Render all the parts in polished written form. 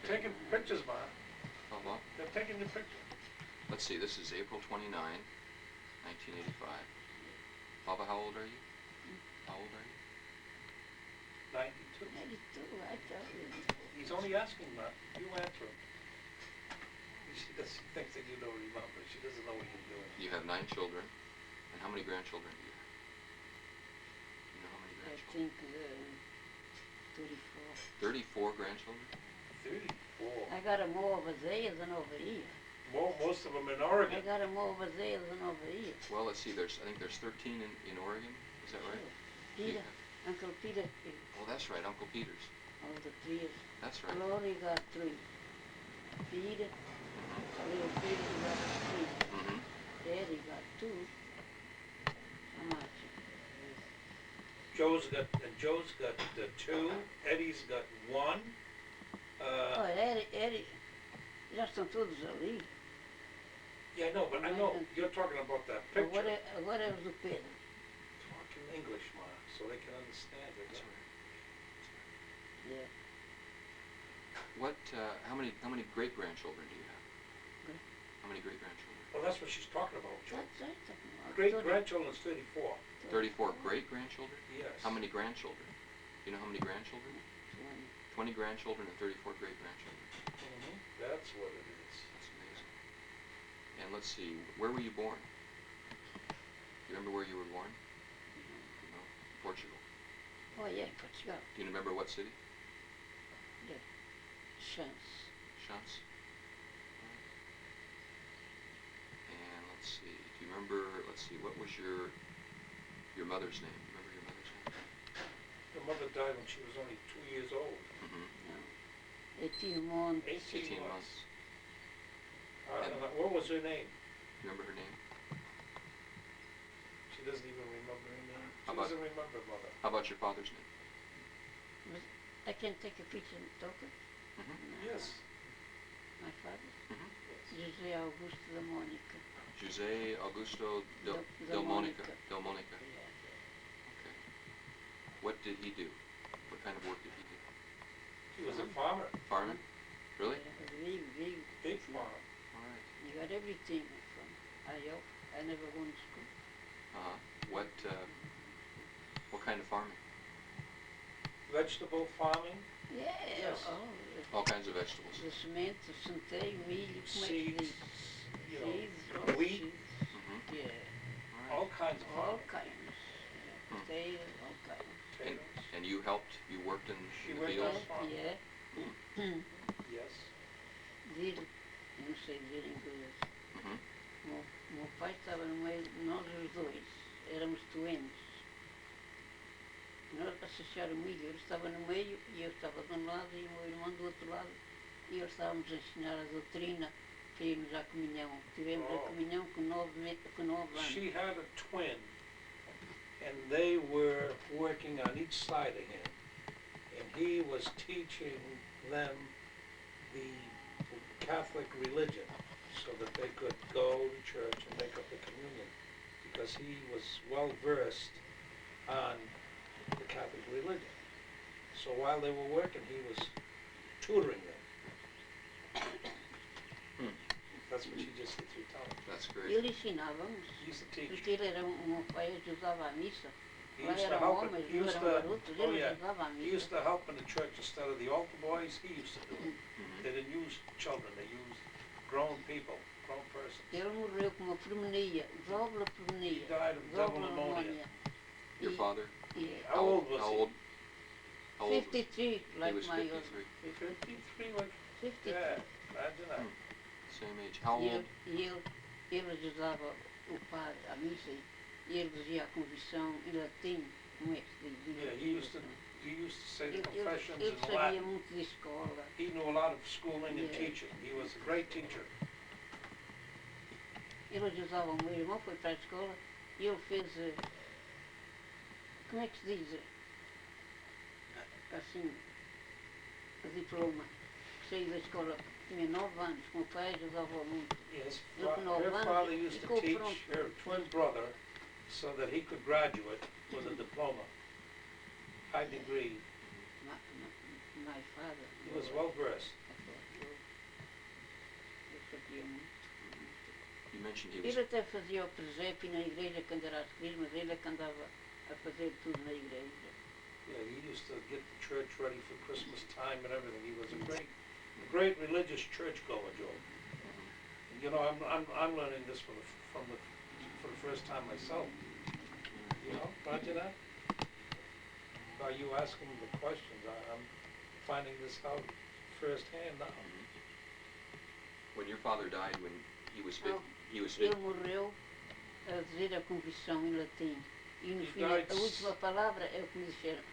taking pictures, Ma. Oh, well. They're taking your picture. Let's see, this is April 29, 1985. Papa, how old are you? How old are you? 92. 92, I tell you. He's only asking, Ma. You answer him. She thinks that you don't remember. She doesn't know what you're doing. You have 9 children. And how many grandchildren do you have? You know how many I grandchildren? think 34 34. grandchildren? 34. I got them more over there than over here. Most of them in Oregon. I got them more over there than over here. Well, let's see, I think there's 13 in Oregon. Is that right? Peter, Uncle Peter, Oh, that's right, Uncle Peter's. all the 3. That's right. Glory got 3. Peter, little Peter got 3. Mm-hmm. Daddy got 2. How much? Joe's got 2. Eddie's got 1. Oh, Eddie, just todos ali. Yeah, I know, but I know you're talking about that picture. What else do Pedro? Talk in English, Ma, so they can understand it. That's right. Yeah. What? How many great grandchildren do you have? Great. How many great grandchildren? Well, that's what she's talking about, Joe. That's talking about. Great grandchildren is 34. 34 great grandchildren? Yes. How many grandchildren? Do you know how many grandchildren? 20 grandchildren and 34 great grandchildren. Mm-hmm. That's what it is. That's amazing. And let's see, where were you born? Do you remember where you were born? No. Portugal. Oh yeah, Portugal. Do you remember what city? Yeah. Chance. Chance. And let's see, do you remember, what was your mother's name? Remember your mother's name? Her mother died when she was only 2 years old. Mm-hmm. No. 18 months. 18 months. What was her name? You remember her name? She doesn't even remember her name. She How about- doesn't remember Mother. How about your father's name? I can take a picture and talk it. Mm-hmm. Yes. My father. Mm-hmm. José Augusto da Mônica. Jose Augusto Del Monica. Del Monica. Yeah. Okay. What did he do? What kind of work did he do? He was a farmer. Farming? Really? Big. Big farmer. All right. You got everything from I never went to school. Uh-huh. What kind of farming? Vegetable farming. Yeah. Yes. All kinds of vegetables. The cimento, centeio, milho, como é que Seeds, diz? you know, Seeds, wheat. seeds. Mm-hmm. Yeah. All right. All kinds of All farming. kinds. Hmm. Potatoes, all kinds. Potatoes. And you helped, you worked in She the worked fields? on farm. Yeah. Yes. Dir, eu não sei dizer em inglês. Mm-hmm. Meu pai estava no meio, nós os dois, éramos doentes. Nós a seixar o milho, ele estava no meio e eu estava de um lado e o meu irmão do outro lado. E eles estávamos a ensinar a doutrina para irmos à comunhão. Tivemos a comunhão com 9 anos. She had a twin, and they were working on each side of him, and he was teaching them the Catholic religion so that they could go to church and make up the communion, because he was well versed on the Catholic religion. So while they were working, he was tutoring them. That's what she just did through telling. That's great. Ele ensinava-nos, He used to teach. porque ele era meu pai ajudava a missa. He Lá used to eram help homens, he não used eram to, garotos, oh ele yeah, ajudava a he used missa. to help in the church instead of the altar boys. He used to do it. Mm-hmm. They didn't use children, they used grown people, grown persons. Ele morreu com uma pneumonia, He doble pneumonia, died of double doble pneumonia. pneumonia. Your father? Yeah. How old was How he? old? How old was 53, like was my 53. husband. 53, like, 53. yeah, imagine that. Same age. How E old? ele ajudava o padre à missa e ele dizia a confissão em latim, como é que se diz? Yeah, he used to say the confessions Ele in sabia Latin. muito de escola. He knew a lot of schooling and Yeah. teaching. He was a great teacher. Ele ajudava o meu irmão, foi para a escola e ele fez, como é que se diz? Assim, o diploma. Saiu da escola, tinha 9 anos, com o pai ajudava muito. Yes, Ele com 9 her anos father used to ficou teach pronto. her twin brother so that he could graduate with a diploma, high degree. My father. He was well versed. curtia muito. You mentioned he was. Ele até fazia o presépio na igreja quando era as crismas, ele é que andava a fazer tudo na igreja. Yeah, he used to get the church ready for Christmas time and everything. He was a great religious churchgoer, Joe. And, you know, I'm learning this for the first time myself. You know, aren't you that? By you asking the questions, I'm finding this out firsthand now. When your father died, when he was Não, he was ele morreu a dizer a confissão em latim. E no He fim, died a última palavra é o que me disseram,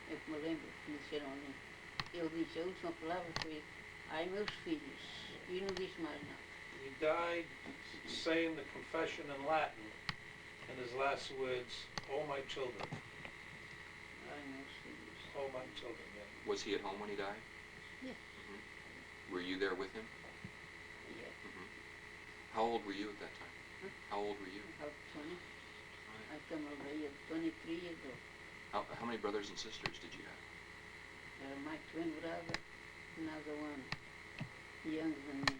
é o que me lembro, que me disseram a mim. Ele disse, a última palavra foi, ai meus filhos, e não disse mais nada. He died saying the confession in Latin, and his last words, "Oh my children, Ai meus filhos. oh my children." Yeah. Was he at home when he died? Yeah. Were you there with him? Yeah. How old were you at that time? Huh? How old were you? About 20. I come over here 23 years old. How many brothers and sisters did you have? My twin brother, another one, younger than me.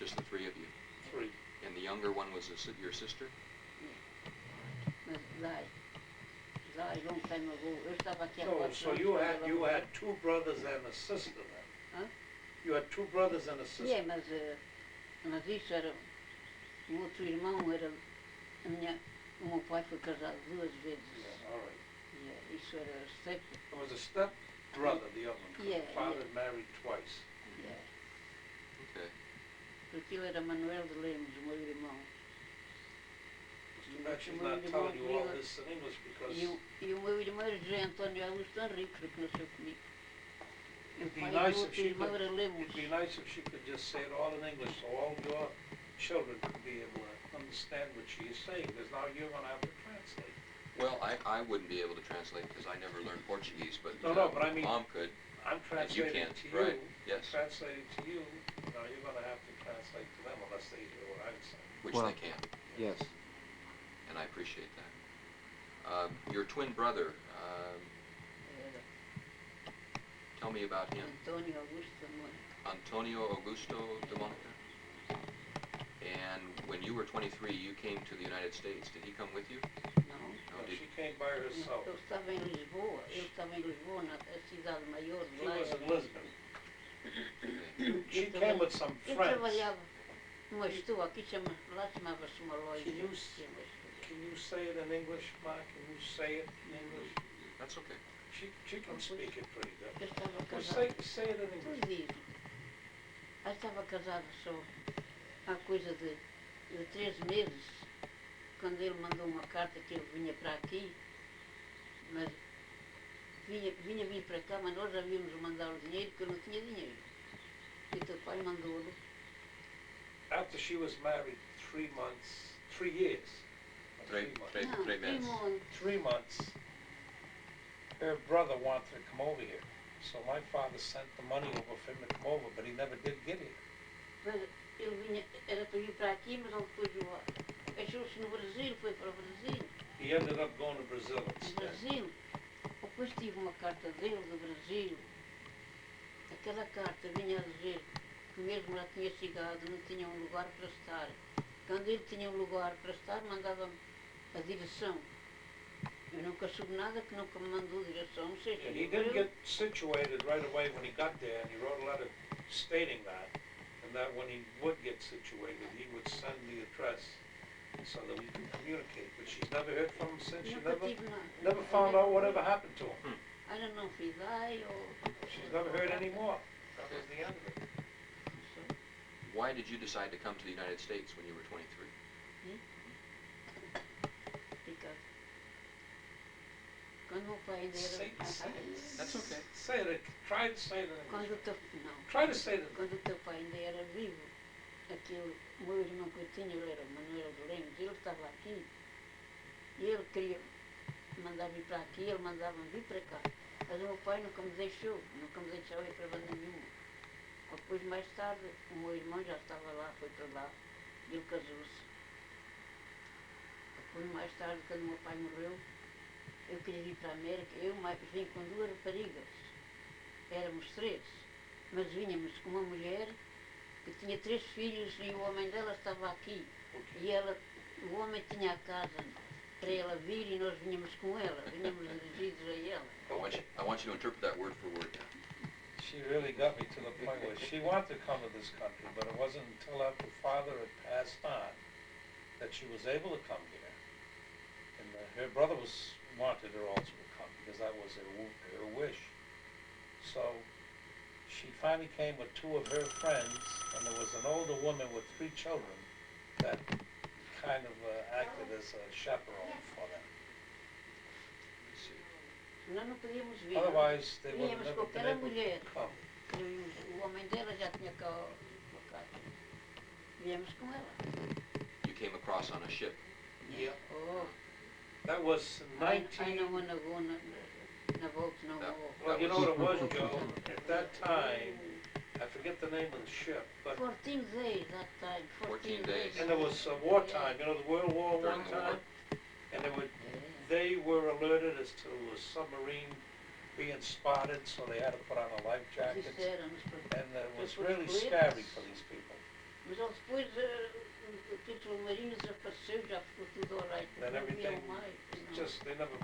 Just the three of you? 3. And the younger one was your sister? Mas lá, long time ago, eu estava aqui há So 4 anos. you quando had ela you morreu. had 2 brothers and a sister then. Huh? You had 2 brothers and a sister. Yeah, mas isso era, o outro irmão era, o meu pai foi casado 2 vezes. Yeah, all right. Yeah, isso era step, There was a step brother, the other one. Yeah, Father yeah. married twice. yeah. Okay. Porque ele era Manuel de Lemos, o meu irmão. Too bad she's not telling you all this in English because E o meu irmão era José Antônio Augusto Henrique, que nasceu comigo. E o it'd be pai nice do if outro she irmão could. era Lemos. It'd be nice if she could just say it all in English, so all your children could be able to understand what she is saying. Because now you're going to have to translate. Well, I wouldn't be able to translate because I never learned Portuguese, but, No, but I mean- Mom could. I'm translating can't, to you. right, yes. Translating to you. Now you're going to have to translate to them unless they hear what I'm saying. Which Well, they can, Yes. and I appreciate that. Your twin brother, Era tell me about him. Antônio Augusto Mônica. Antonio Augusto de Monica. And when you were 23, you came to the United States. Did he come with you? Não. No, She came by herself. Eu estava em Lisboa, na cidade maior de She lá. was in era- Lisbon. Okay. She came with some Eu friends. trabalhava numa estua, aqui lá chamava-se uma loja. Can you Tinha uma estua. Can you say it in English, Mark? Can you say it in English? That's okay. She can speak it pretty good. Eu estava Well, casada. say it in Pois English. diz. Eu estava casada só há coisa de 13 meses, quando ele mandou uma carta que ele vinha para aqui, mas vinha vir para cá, mas nós havíamos mandado o dinheiro porque eu não tinha dinheiro. E o teu pai mandou-lhe. After she was married 3 months, 3 years. Three months. Não, 3 meses. months. 3 months. Her brother wanted to come over here. So my father sent the money over for him to come over, but he never did get here. Mas ele vinha, era para vir para aqui, mas ele depois achou-se no Brasil, foi para o Brasil. He ended up going to Brazil No instead. Brasil. Depois tive uma carta dele do Brasil. Aquela carta vinha a dizer que mesmo lá tinha chegado, não tinha um lugar para estar. Quando ele tinha um lugar para estar, mandava-me a direção. Eu nunca soube nada, que nunca me mandou direção. Não sei se And ele he didn't viu. get situated right away when he got there, and he wrote a letter stating that. And that when he would get situated, he would send the address so that we could communicate. But she's never heard from him since. She Nunca never tive nada. never found out whatever happened to him. I don't know if he died or... She's never heard any more. That was the end of it. So, Why did you decide to come to the United States when you were 23? because quando o meu pai ainda Say, era... say, That's okay. say it. Try to say it. in Quando English. o teu... Não. Try to say it. Quando o teu pai ainda era vivo, aquele, o meu irmão que eu tinha, ele era Manuel de Lemos, ele estava aqui e ele queria mandar vir para aqui, ele mandava vir para cá. Mas o meu pai nunca me deixou ir para banda nenhuma. Depois, mais tarde, o meu irmão já estava lá, foi para lá, e ele casou-se. Depois, mais tarde, quando o meu pai morreu, eu queria ir para a América, vim com 2 raparigas, éramos 3, mas vínhamos com uma mulher que que tinha 3 filhos e o homem dela estava aqui. Okay. E ela, o homem tinha a casa para ela vir e nós vinhamos com ela, vinhamos dirigidos a ela. I want you to interpret that word for word now. She really got me to the point where she wanted to come to this country, but it wasn't until after father had passed on that she was able to come here. And her brother wanted her also to come because that was her wish. So she finally came with 2 of her friends, and there was an older woman with 3 children that kind of acted as a chaperone for them. Let's see. Nós não podíamos vir. Otherwise, they would have Viemos never com been aquela able mulher. to come. O homem dela já tinha cá a casa. Viemos com ela. You came across on a ship. Yeah. Oh, That was I 19... não vou na volta, não That- vou. Well, That you know was- what it was, Joe? At that time, I forget the name of the ship, but 14 days that time. 14 days. and there was wartime, you know, the World War During I the war. time, and they were alerted as to a submarine being spotted, so they had to put on a life jackets, Disseram-nos para... and it was really scary for these people. Mas ele depois, o título marinho desapareceu, já ficou tudo alright. Then Não everything, viam mais. it's just, they never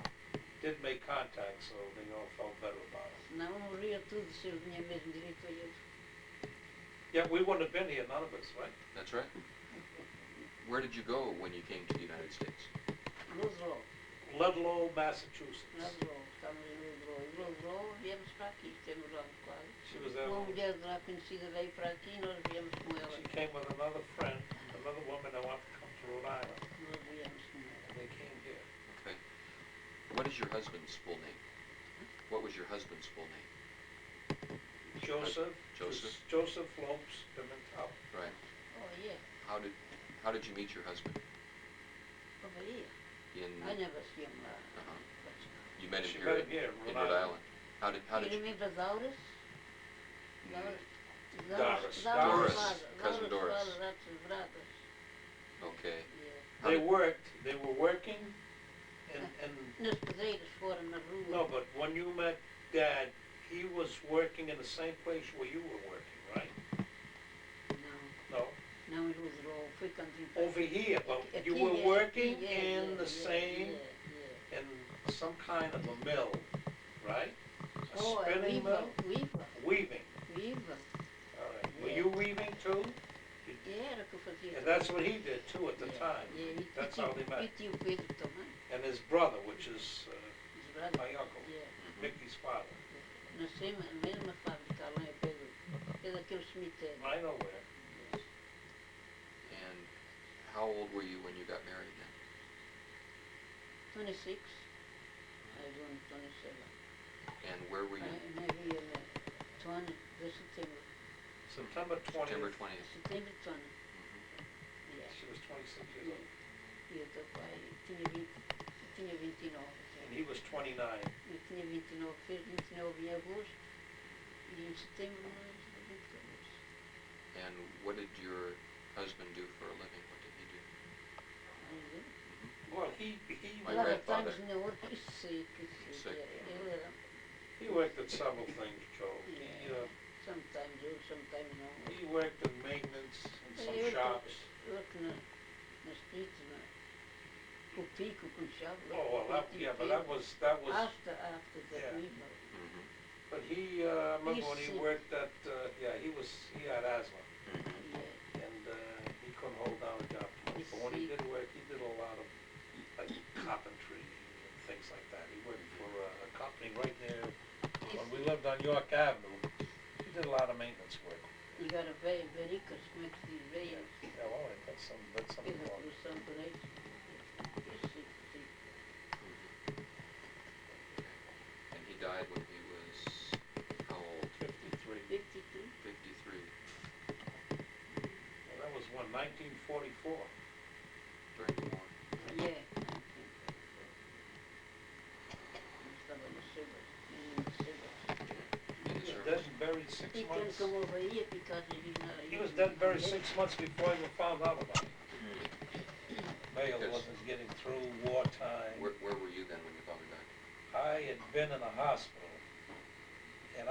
did make contact, so they all felt better about it. Não, morria tudo se ele vinha mesmo direito a eles. Yeah, we wouldn't have been here, none of us, right? That's right. Where did you go when you came to the United States? Ludlow, Ludlow, Massachusetts. Ludlow, estamos em Ludlow. E Ludlow viemos para aqui, temos lá quase. She was there. Uma mulher de lá conhecida veio para aqui e nós viemos com ela. She came with another friend, another woman that wanted to come to Rhode Island, Nós viemos com ela. and they came here. Okay. What is your husband's full name? What was your husband's full name? Joseph. Joseph? Joseph Lopes Pimentel. Right. Oh, yeah, How did you meet your husband? over here. In I never see him. uh-huh. You met him She here met him here in Rhode Island. How did You you remember Doris? Doris. Doris, cousin Doris. Father, that's his brothers. Okay. Yeah. How They did- they were working, and, Nas pedreiras fora na rua. no, but when you met Dad, he was working in the same place where you were working, right? Não, No? não em Ludlow, foi quando vim para Over here, but aqui. you were working Yeah, in yeah, the yeah, same, yeah. in some kind of a mill, right? A Oh, spinning mill? weaver. Weaving. All right. Were you weaving too? Era que eu fazia. And that's what he did too at the time. Yeah, That's how they met. E tio Pedro também. And his brother, which is Os brothers. my uncle, Yeah. Mickey's father. Nascemos na mesma fábrica lá em Pedro. É daquele cemitério. I know where. And how old were you when you got married then? 26. I was only 27. And where were you? Maybe in 20, de setembro. September 20th. September 20th. Setembro 20. Mhm. Yeah. She was 26 years old. E o teu pai tinha 29. And he was 29. Eu tinha 29, fez 29 em agosto e em setembro nós 22. And what did your husband do for a living? What did he do? Ainda. Well, he My Lá grandfather. estamos na hora que sei. Sick. Ele era, he worked at several things, Joe. sometimes eu, sometimes não. He worked in maintenance in some Eu shops. que nas streets, com o pico, com chave. Oh, well, but that was, After the yeah. weaver. Mhm. but he, remember He's when he sick. worked at, he had asthma, Mhm. Yeah. and he couldn't hold down a job too much. He's But when he sick. did work, he did a lot of, like, carpentry and things like that. He worked for a company right near, when we lived on York Avenue, he did a lot of maintenance work. You got a vericas, como é que se diz? Veias. Yeah, well, that's something Fez a wrong. produção de leite. Sim. And he died when he was how old? 53. 52. 53. Well, that was when, 1944. During the war. Yeah. Estava no Sebas. In the He was service. dead and buried 6 E quem months. como Bahia, because He was dead and buried 6 months before I even found out about it. Mail Yes. wasn't getting through, wartime. Where were you then when your father died? I had been in a hospital, and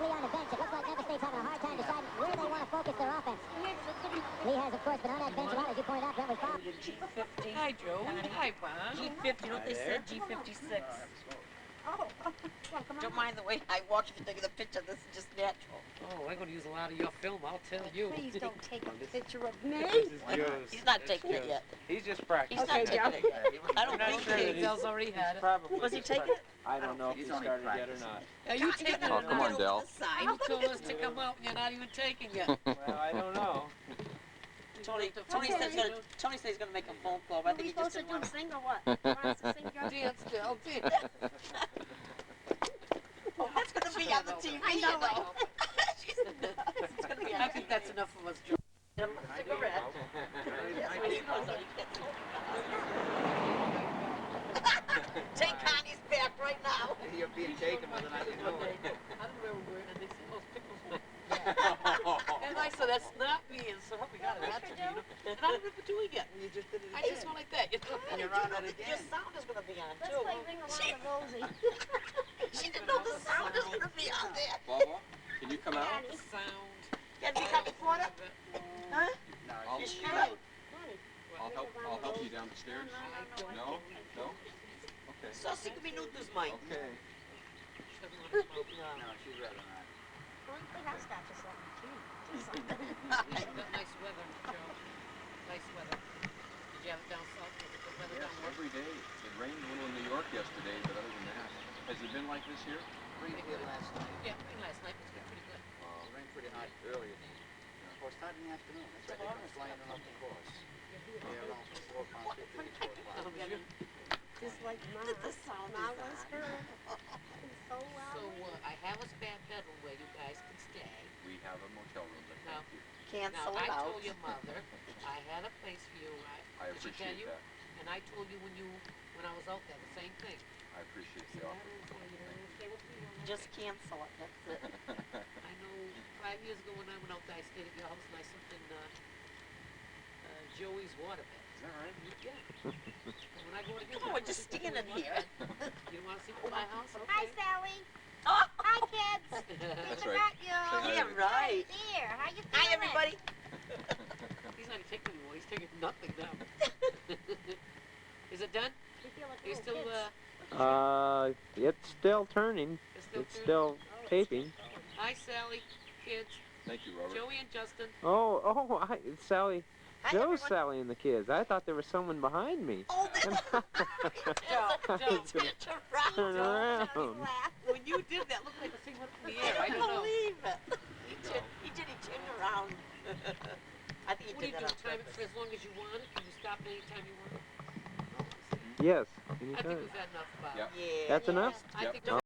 Lee on the bench. It looks like Memphis State's having a hard time deciding where they want to focus their offense. Lee has, of course, been on that bench a lot, as you pointed out, Brent, with foul. G50. Hi, Joe. Hi, Bon. G50, you know what they said? G56. Oh, well, come on. Don't mind the way I walk if you take the picture. This is just natural. Oh, I'm going to use a lot of your film, I'll tell you. Please don't take a picture of me. This is yours. He's not It's taking it yours. yet. He's just practicing. He's not Okay, taking it yet. I don't I'm think sure he that Dell's already had it. Probably. Was he taking it? I don't know if he started yet or not. Are you taking it Oh, or come not? on, Dell. You told us to come out and you're not even taking it. Well, I don't know. Tony says he's gonna make a phone call, but I Are think we he just supposed to didn't do want to. sing or what? You want us to sing, Joe? Dance, Dell, dance. Oh, that's gonna be on the TV, I know it. It's gonna be on I think that's enough of us, Joe. Give him a cigarette. Yes, he knows how he gets Take Connie's back right now. You're being taken whether or not you know it. I don't remember where, and they said, oh, pickles. And I said, that's not me, and so we got it, that's me, you know. And I don't remember doing it. You just did it I just went like that, you know. And you're on it Your again. sound is gonna be on Let's too. play Ring Around the Rosie. She didn't know the sound is gonna be on there. Vovo, can you come out? Connie. Sound. Can we come before that? Huh? I'll, You sure? Connie. I'll help you down the stairs. No? No? Okay. So 5 minutos, mãe. Okay. No, she'd rather not. Well, we have scotch or something, too. Got nice weather, Joe. Nice weather. Did you have it down south? Was it good weather Yes, down west? every day. It rained a little in New York yesterday, but other than that, has it been like this here? Pretty good last night. Yeah, rain last night was pretty good. It rained pretty hard earlier. Of course, not in the afternoon. That's why they come flying in off the course. Yeah, around 4 o'clock, 4 o'clock. Just like Mom. The sound Mom is was on. her. So So, well. I have a spare bedroom where you guys can stay. We have a motel room, but Now, thank you. Cancel now, it I out. told your mother I had a place for you, I did she tell appreciate you? that. And I told you when I was out there, the same thing. I appreciate the offer. Just cancel it, that's it. I know 5 years ago when I went out there, I stayed at your house and I slept in Joey's waterbed. Is that right? Yeah. And when I go to his Oh, house, we're just I sleep in standing one here. bed. You want to sleep in my house? Hi, Okay. Sally. Oh, Hi, kids. That's We right. forgot you. yeah, right. Here, how you feeling? Hi, everybody. He's not even taking anymore. He's taking nothing now. Is it done? We feel like Are you little still, kids. It's still turning. it's still It's good? still taping. Hi, Sally, kids, Thank you, Robert. Joey and Justin. It's Sally. Hi, Joe's everyone. Sally and the kids. I thought there was someone behind me. Oh, that's Joe, Turn around. Laugh. when you did that, looked like the thing went in the air. I I don't don't know. believe it. He turned around. I think he What do did you that do? on Time it purpose. for as long as you want it? Can you stop it anytime you want it? Yes. I think Anytime. we've had enough about it. Yep. Yeah. That's enough? I Yep. think